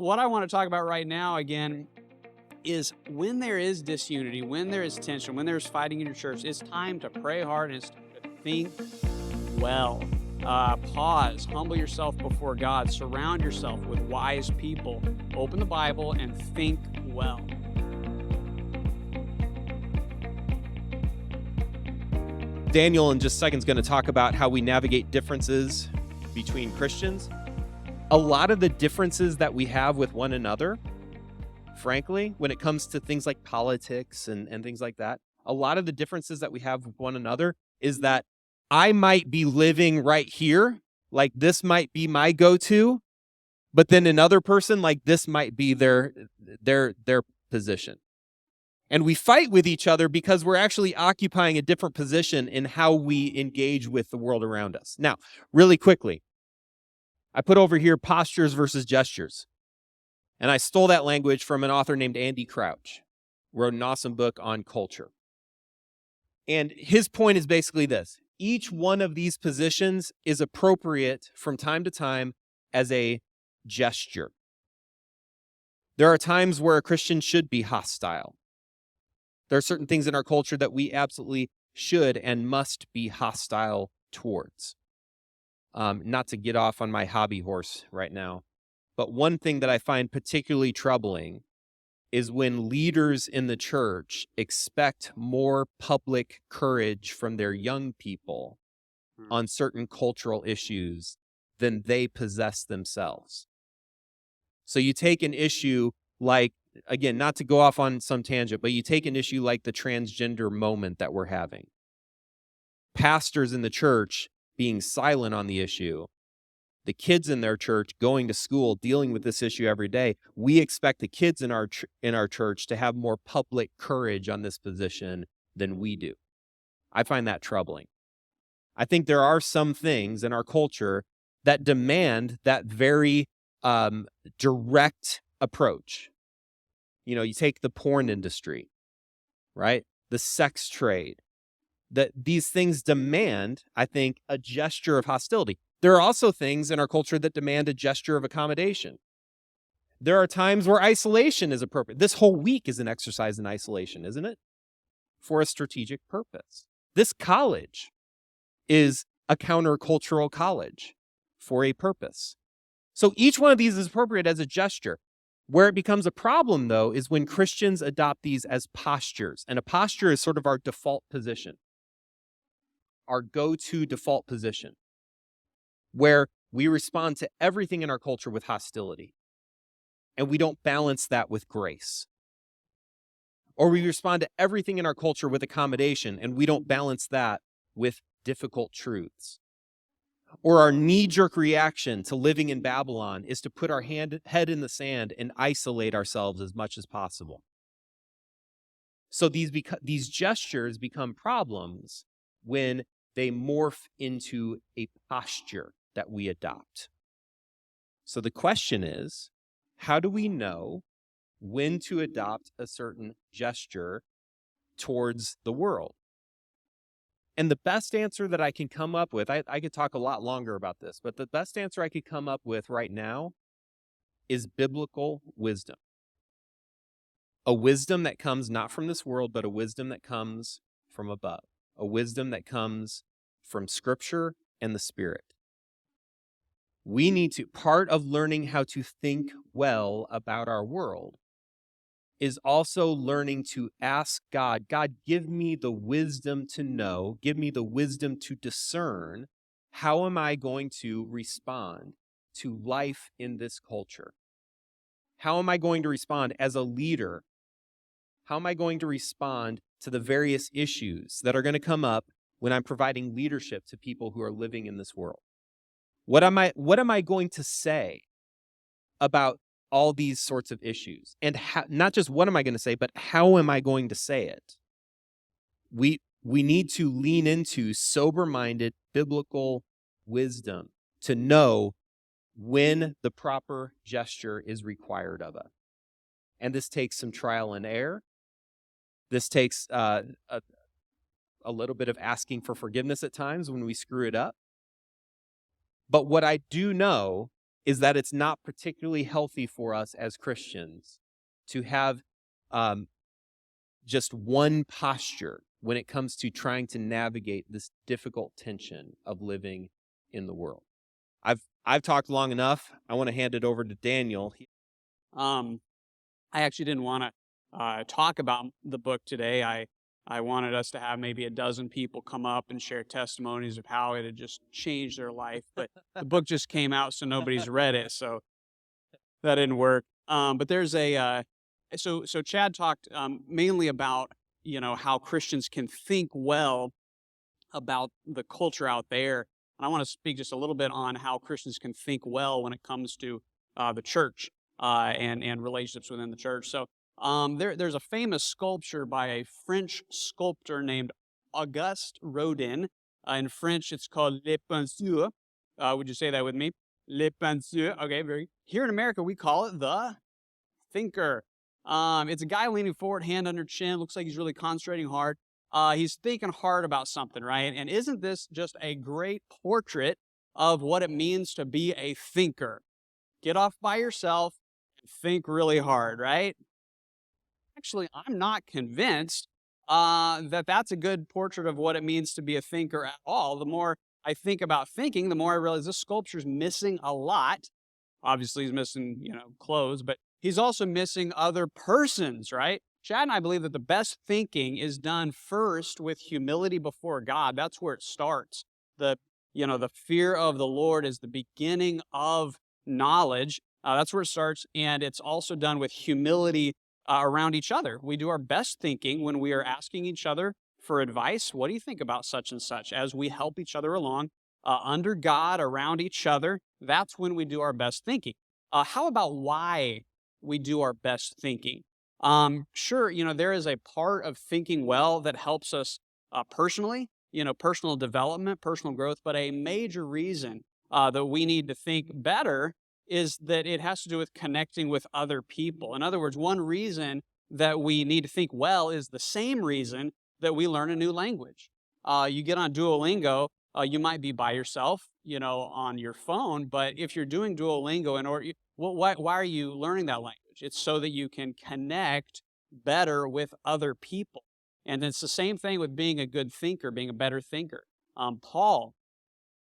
What I want to talk about right now, again, is when there is disunity, when there is tension, when there's fighting in your church, it's time to pray hard and it's time to think well. Pause, humble yourself before God, surround yourself with wise people, open the Bible, and think well. Daniel in just a second is going to talk about how we navigate differences between Christians. A lot of the differences that we have with one another, frankly, when it comes to things like politics and things like that, a lot of the differences that we have with one another is that I might be living right here, like this might be my go-to, but then another person, like this might be their position. And we fight with each other because we're actually occupying a different position in how we engage with the world around us. Now, really quickly, I put over here postures versus gestures. And I stole that language from an author named Andy Crouch, wrote an awesome book on culture. And his point is basically this. Each one of these positions is appropriate from time to time as a gesture. There are times where a Christian should be hostile. There are certain things in our culture that we absolutely should and must be hostile towards. Not to get off on my hobby horse right now, but one thing that I find particularly troubling is when leaders in the church expect more public courage from their young people on certain cultural issues than they possess themselves. So you take an issue like, again, not to go off on some tangent, but you take an issue like the transgender moment that we're having. Pastors in the church being silent on the issue, the kids in their church going to school, dealing with this issue every day. We expect the kids in our church to have more public courage on this position than we do. I find that troubling. I think there are some things in our culture that demand that very direct approach. You know, you take the porn industry, right? The sex trade. That these things demand, I think, a gesture of hostility. There are also things in our culture that demand a gesture of accommodation. There are times where isolation is appropriate. This whole week is an exercise in isolation, isn't it? For a strategic purpose. This college is a countercultural college for a purpose. So each one of these is appropriate as a gesture. Where it becomes a problem, though, is when Christians adopt these as postures. And a posture is sort of our default position, our go-to default position, where we respond to everything in our culture with hostility, and we don't balance that with grace. Or we respond to everything in our culture with accommodation, and we don't balance that with difficult truths. Or our knee-jerk reaction to living in Babylon is to put our head in the sand and isolate ourselves as much as possible. So these gestures become problems when they morph into a posture that we adopt. So the question is, how do we know when to adopt a certain gesture towards the world? And the best answer that I can come up with, I could talk a lot longer about this, but the best answer I could come up with right now is biblical wisdom. A wisdom that comes not from this world, but a wisdom that comes from above. A wisdom that comes from Scripture and the Spirit. We need to, part of learning how to think well about our world is also learning to ask God, God, give me the wisdom to know, give me the wisdom to discern, how am I going to respond to life in this culture? How am I going to respond as a leader? How am I going to respond to the various issues that are going to come up when I'm providing leadership to people who are living in this world? What am I going to say about all these sorts of issues? And not just what am I going to say, but how am I going to say it? We need to lean into sober-minded biblical wisdom to know when the proper gesture is required of us. And this takes some trial and error. This takes a little bit of asking for forgiveness at times when we screw it up. But what I do know is that it's not particularly healthy for us as Christians to have just one posture when it comes to trying to navigate this difficult tension of living in the world. I've talked long enough. I want to hand it over to Daniel. I actually didn't want to talk about the book today. I wanted us to have maybe a dozen people come up and share testimonies of how it had just changed their life. But the book just came out, so nobody's read it, so that didn't work. But there's so Chad talked mainly about how Christians can think well about the culture out there, and I want to speak just a little bit on how Christians can think well when it comes to the church and relationships within the church. So there's a famous sculpture by a French sculptor named Auguste Rodin. In French, it's called Le Penseur. Would you say that with me? Le Penseur. Okay, very. Here in America, we call it the thinker. It's a guy leaning forward, hand under chin. Looks like he's really concentrating hard. He's thinking hard about something, right? And isn't this just a great portrait of what it means to be a thinker? Get off by yourself and think really hard, right? Actually, I'm not convinced that that's a good portrait of what it means to be a thinker at all. The more I think about thinking, the more I realize this sculpture's missing a lot. Obviously, he's missing, clothes, but he's also missing other persons, right? Chad and I believe that the best thinking is done first with humility before God. That's where it starts. The fear of the Lord is the beginning of knowledge. That's where it starts, and it's also done with humility around each other. We do our best thinking when we are asking each other for advice. What do you think about such and such? As we help each other along under God, around each other, that's when we do our best thinking. How about why we do our best thinking? Sure, there is a part of thinking well that helps us personally, personal development, personal growth, but a major reason that we need to think better is that it has to do with connecting with other people. In other words, one reason that we need to think well is the same reason that we learn a new language. You get on Duolingo, you might be by yourself, on your phone, but if you're doing Duolingo, why are you learning that language? It's so that you can connect better with other people. And it's the same thing with being a good thinker, being a better thinker. Paul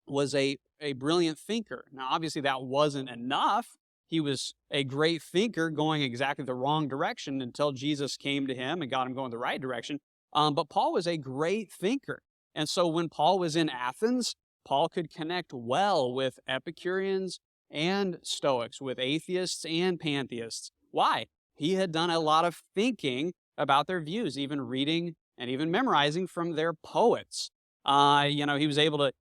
was a brilliant thinker. Now, obviously, that wasn't enough. He was a great thinker going exactly the wrong direction until Jesus came to him and got him going the right direction. But Paul was a great thinker. And so when Paul was in Athens, Paul could connect well with Epicureans and Stoics, with atheists and pantheists. Why? He had done a lot of thinking about their views, even reading and even memorizing from their poets. He was able to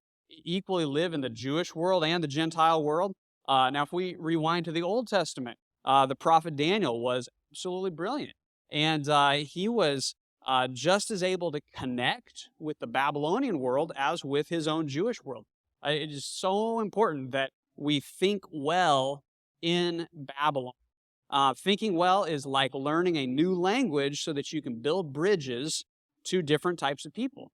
equally live in the Jewish world and the Gentile world. Now, if we rewind to the Old Testament, the prophet Daniel was absolutely brilliant. And he was just as able to connect with the Babylonian world as with his own Jewish world. It is so important that we think well in Babylon. Thinking well is like learning a new language so that you can build bridges to different types of people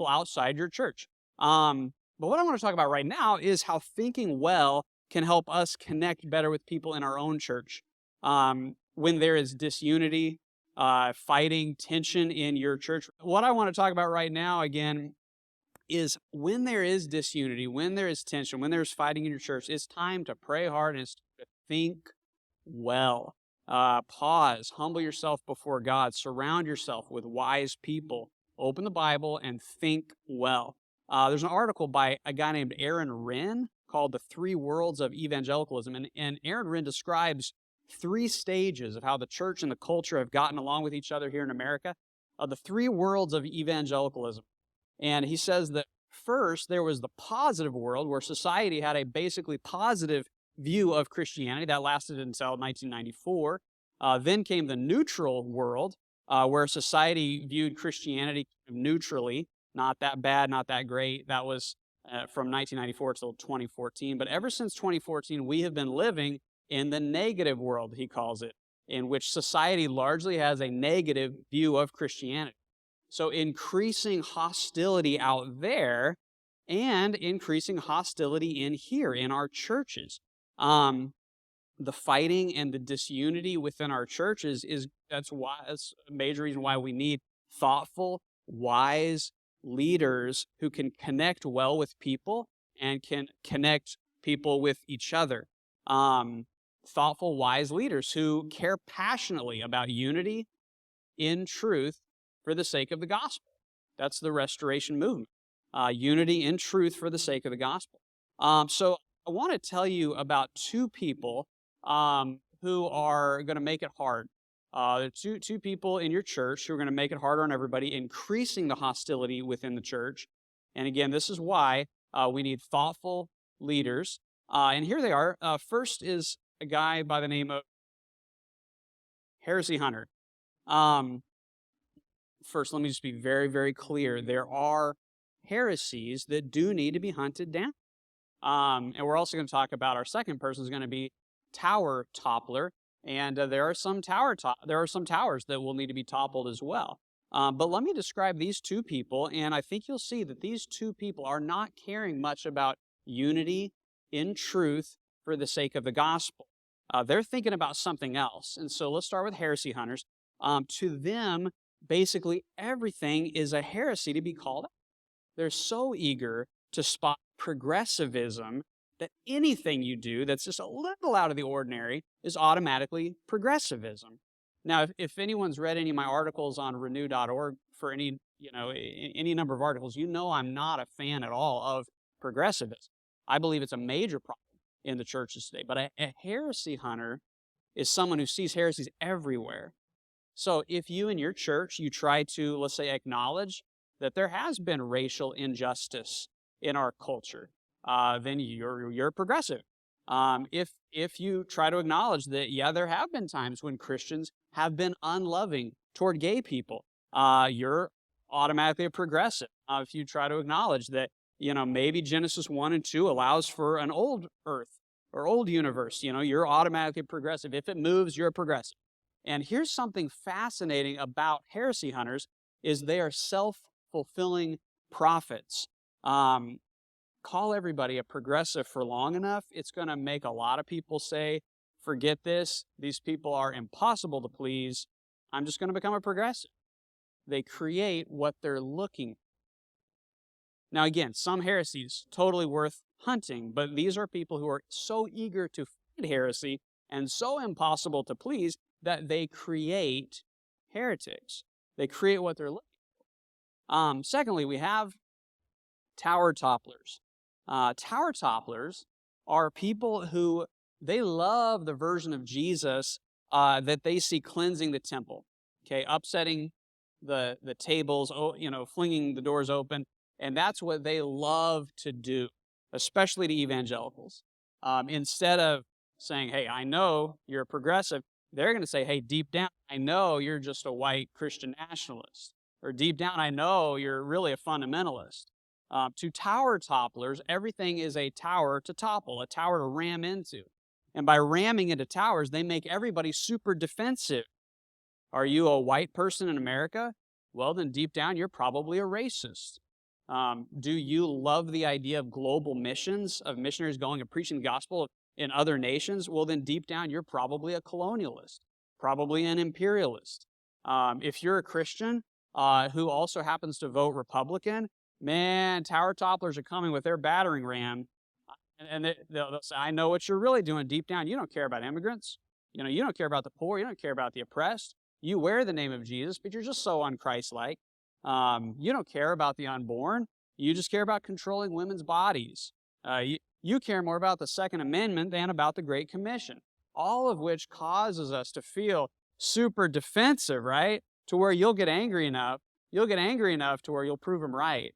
outside your church. But what I want to talk about right now is how thinking well can help us connect better with people in our own church. When there is disunity, fighting, tension in your church. What I want to talk about right now, again, is when there is disunity, when there is tension, when there's fighting in your church, it's time to pray hard and it's to think well. Pause, humble yourself before God, surround yourself with wise people, open the Bible, and think well. There's an article by a guy named Aaron Renn called The Three Worlds of Evangelicalism, and Aaron Renn describes 3 stages of how the church and the culture have gotten along with each other here in America, the 3 worlds of evangelicalism. And he says that first, there was the positive world where society had a basically positive view of Christianity that lasted until 1994. Then came the neutral world where society viewed Christianity neutrally, not that bad, not that great. That was from 1994 till 2014. But ever since 2014, we have been living in the negative world, he calls it, in which society largely has a negative view of Christianity. So increasing hostility out there and increasing hostility in here, in our churches. The fighting and the disunity within our churches that's a major reason why we need thoughtful, wise leaders who can connect well with people and can connect people with each other. Thoughtful, wise leaders who care passionately about unity in truth for the sake of the gospel. That's the restoration movement. Unity in truth for the sake of the gospel. So I want to tell you about two people who are going to make it hard. There are two people in your church who are going to make it harder on everybody, increasing the hostility within the church. And again, this is why we need thoughtful leaders. And here they are. First is a guy by the name of Heresy Hunter. First, let me just be very, very clear. There are heresies that do need to be hunted down. And we're also going to talk about our second person is going to be Tower Toppler, and there are some towers that will need to be toppled as well. But let me describe these two people, and I think you'll see that these two people are not caring much about unity in truth for the sake of the gospel. They're thinking about something else. And so let's start with heresy hunters. To them, basically everything is a heresy to be called out. They're so eager to spot progressivism that anything you do that's just a little out of the ordinary is automatically progressivism. Now, if anyone's read any of my articles on renew.org for any number of articles, I'm not a fan at all of progressivism. I believe it's a major problem in the churches today. But a heresy hunter is someone who sees heresies everywhere. So if you in your church, you try to, let's say, acknowledge that there has been racial injustice in our culture, then you're progressive. If you try to acknowledge that, there have been times when Christians have been unloving toward gay people, you're automatically a progressive. If you try to acknowledge that, maybe Genesis 1 and 2 allows for an old earth or old universe, you're automatically progressive. If it moves, you're a progressive. And here's something fascinating about heresy hunters is they are self-fulfilling prophets. Call everybody a progressive for long enough, it's going to make a lot of people say, forget this, these people are impossible to please, I'm just going to become a progressive. They create what they're looking for. Now again, some heresies, totally worth hunting, but these are people who are so eager to fight heresy and so impossible to please that they create heretics. They create what they're looking for. Secondly, we have tower topplers. Tower topplers are people who they love the version of Jesus that they see cleansing the temple, upsetting the tables, flinging the doors open, and that's what they love to do, especially to evangelicals. Instead of saying, hey, I know you're a progressive, they're going to say, hey, deep down, I know you're just a white Christian nationalist. Or deep down, I know you're really a fundamentalist. To tower topplers, everything is a tower to topple, a tower to ram into. And by ramming into towers, they make everybody super defensive. Are you a white person in America? Well, then deep down, you're probably a racist. Do you love the idea of global missions, of missionaries going and preaching the gospel in other nations? Well, then deep down, you're probably a colonialist, probably an imperialist. If you're a Christian who also happens to vote Republican, man, tower topplers are coming with their battering ram, and they'll say, I know what you're really doing deep down. You don't care about immigrants. You don't care about the poor. You don't care about the oppressed. You wear the name of Jesus, but you're just so un-Christ-like. You don't care about the unborn. You just care about controlling women's bodies. You care more about the Second Amendment than about the Great Commission. All of which causes us to feel super defensive, right? To where you'll get angry enough to where you'll prove them right.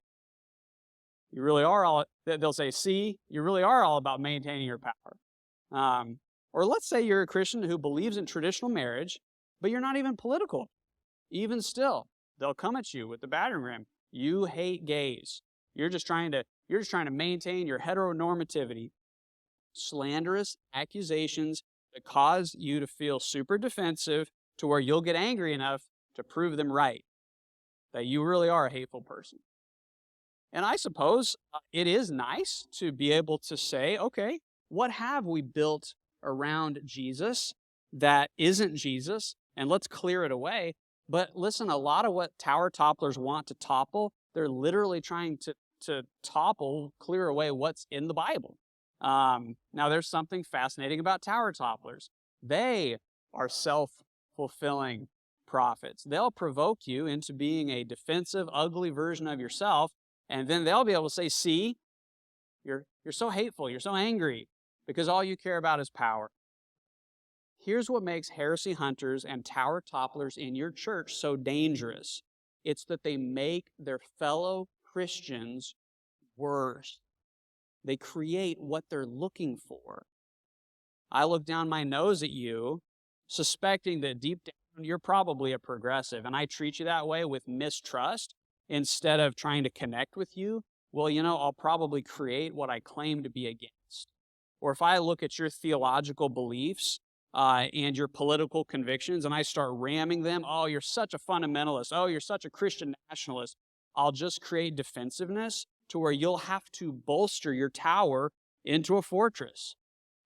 You really are all, they'll say, see, you really are all about maintaining your power. Or let's say you're a Christian who believes in traditional marriage, but you're not even political. Even still, they'll come at you with the battering ram. You hate gays. You're just trying to maintain your heteronormativity. Slanderous accusations that cause you to feel super defensive to where you'll get angry enough to prove them right, that you really are a hateful person. And I suppose it is nice to be able to say, okay, what have we built around Jesus that isn't Jesus? And let's clear it away. But listen, a lot of what tower topplers want to topple, they're literally trying to topple, clear away what's in the Bible. Now, there's something fascinating about tower topplers. They are self-fulfilling prophets. They'll provoke you into being a defensive, ugly version of yourself, and then they'll be able to say, see, you're so hateful, you're so angry, because all you care about is power. Here's what makes heresy hunters and tower topplers in your church so dangerous. It's that they make their fellow Christians worse. They create what they're looking for. I look down my nose at you, suspecting that deep down you're probably a progressive, and I treat you that way with mistrust instead of trying to connect with you. Well, I'll probably create what I claim to be against. Or if I look at your theological beliefs and your political convictions and I start ramming them, oh, you're such a fundamentalist, oh, you're such a Christian nationalist, I'll just create defensiveness to where you'll have to bolster your tower into a fortress.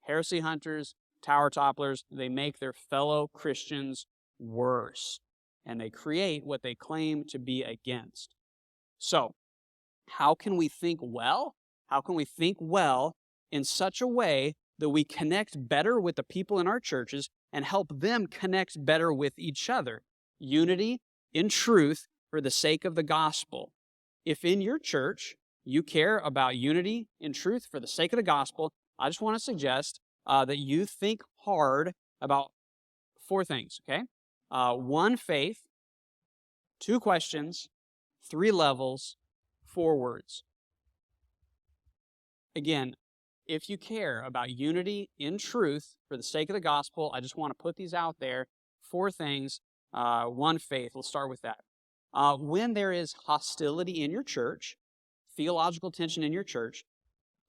Heresy hunters, tower topplers, they make their fellow Christians worse, and they create what they claim to be against. So, how can we think well? How can we think well in such a way that we connect better with the people in our churches and help them connect better with each other? Unity in truth for the sake of the gospel. If in your church you care about unity in truth for the sake of the gospel, I just want to suggest that you think hard about 4 things, okay? 1 faith, 2 questions, 3 levels, 4 words. Again, if you care about unity in truth for the sake of the gospel, I just want to put these out there. 4 things. 1 faith. Let's start with that. When there is hostility in your church, theological tension in your church,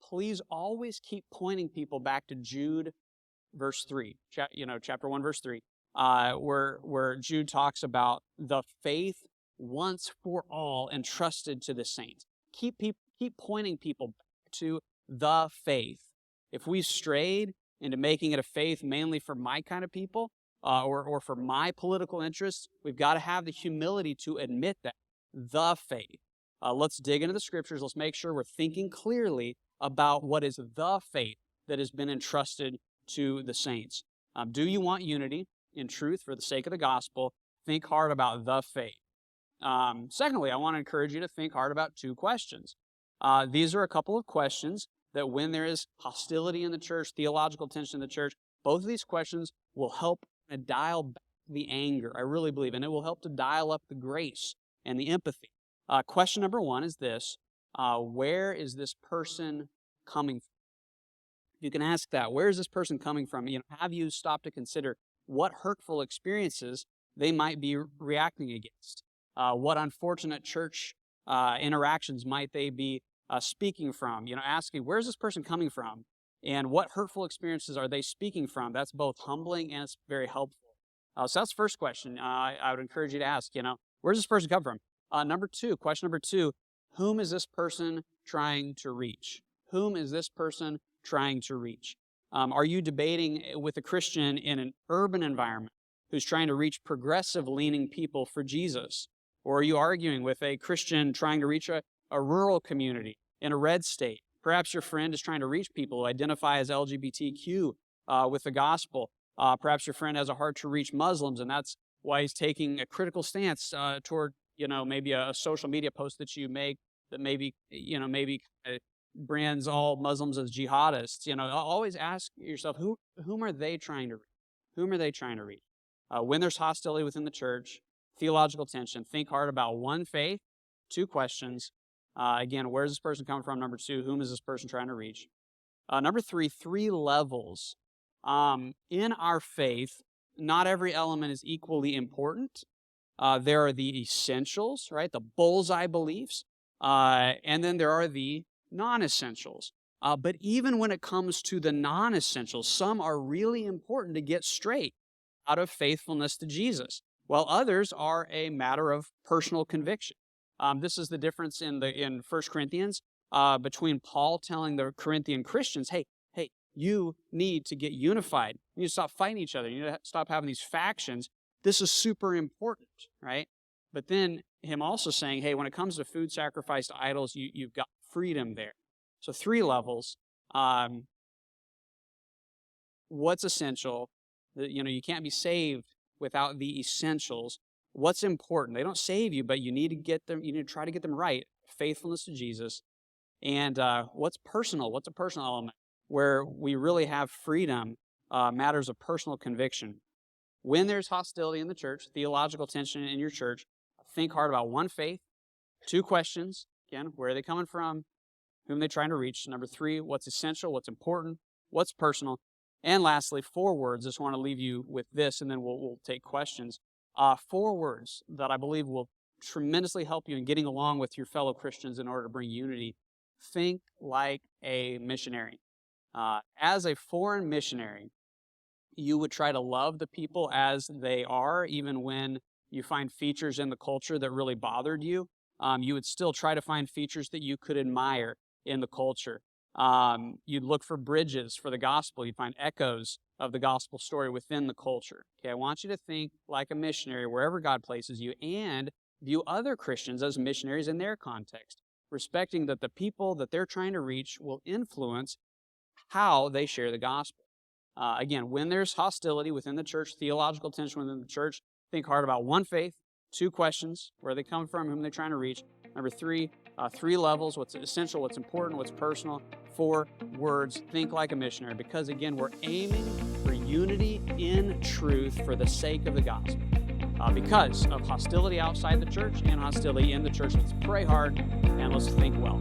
please always keep pointing people back to Jude, verse 3. Chapter 1, verse 3, where Jude talks about the faith once for all entrusted to the saints. Keep pointing people back to the faith. If we've strayed into making it a faith mainly for my kind of people or for my political interests, we've got to have the humility to admit that. The faith. Let's dig into the scriptures. Let's make sure we're thinking clearly about what is the faith that has been entrusted to the saints. Do you want unity in truth for the sake of the gospel? Think hard about the faith. Secondly, I want to encourage you to think hard about 2 questions. These are a couple of questions that when there is hostility in the church, theological tension in the church, both of these questions will help dial back the anger, I really believe, and it will help to dial up the grace and the empathy. Question number 1 is this: where is this person coming from? You can ask that. Where is this person coming from? Have you stopped to consider what hurtful experiences they might be reacting against? What unfortunate church interactions might they be speaking from? Asking, where's this person coming from? And what hurtful experiences are they speaking from? That's both humbling and it's very helpful. So that's the first question I would encourage you to ask, where's this person come from? Question number two, whom is this person trying to reach? Whom is this person trying to reach? Are you debating with a Christian in an urban environment who's trying to reach progressive-leaning people for Jesus? Or are you arguing with a Christian trying to reach a rural community in a red state? Perhaps your friend is trying to reach people who identify as LGBTQ with the gospel. Perhaps your friend has a heart to reach Muslims, and that's why he's taking a critical stance toward, maybe a social media post that you make that maybe brands all Muslims as jihadists. Always ask yourself, whom are they trying to reach? Whom are they trying to reach? When there's hostility within the church, theological tension, think hard about 1, faith, 2 questions. Again, where's this person coming from? Number 2, whom is this person trying to reach? Number 3, 3 levels. In our faith, not every element is equally important. There are the essentials, right? The bullseye beliefs. And then there are the non-essentials. But even when it comes to the non-essentials, some are really important to get straight out of faithfulness to Jesus, while others are a matter of personal conviction. This is the difference in 1 Corinthians between Paul telling the Corinthian Christians, hey, You need to get unified. You need to stop fighting each other. You need to stop having these factions. This is super important, right? But then him also saying, hey, when it comes to food sacrificed to idols, you've got freedom there. So 3 levels. What's essential? You can't be saved without the essentials. What's important? They don't save you, but you need to get them. You need to try to get them right. Faithfulness to Jesus. And what's personal? What's a personal element? Where we really have freedom, matters of personal conviction. When there's hostility in the church, theological tension in your church, think hard about 1, faith, 2, questions. Again, where are they coming from? Whom are they trying to reach? Number 3, what's essential? What's important? What's personal? And lastly, 4 words. I just want to leave you with this, and then we'll take questions. 4 words that I believe will tremendously help you in getting along with your fellow Christians in order to bring unity. Think like a missionary. As a foreign missionary, you would try to love the people as they are, even when you find features in the culture that really bothered you. You would still try to find features that you could admire in the culture. You'd look for bridges for the gospel. You'd find echoes of the gospel story within the culture. Okay, I want you to think like a missionary wherever God places you, and view other Christians as missionaries in their context, respecting that the people that they're trying to reach will influence how they share the gospel. Again, when there's hostility within the church, theological tension within the church, think hard about 1, faith, 2, questions, where they come from, whom they're trying to reach. Number 3, 3 levels, what's essential, what's important, what's personal. 4 words, think like a missionary, because again, we're aiming for unity in truth for the sake of the gospel. Because of hostility outside the church and hostility in the church, let's pray hard and let's think well.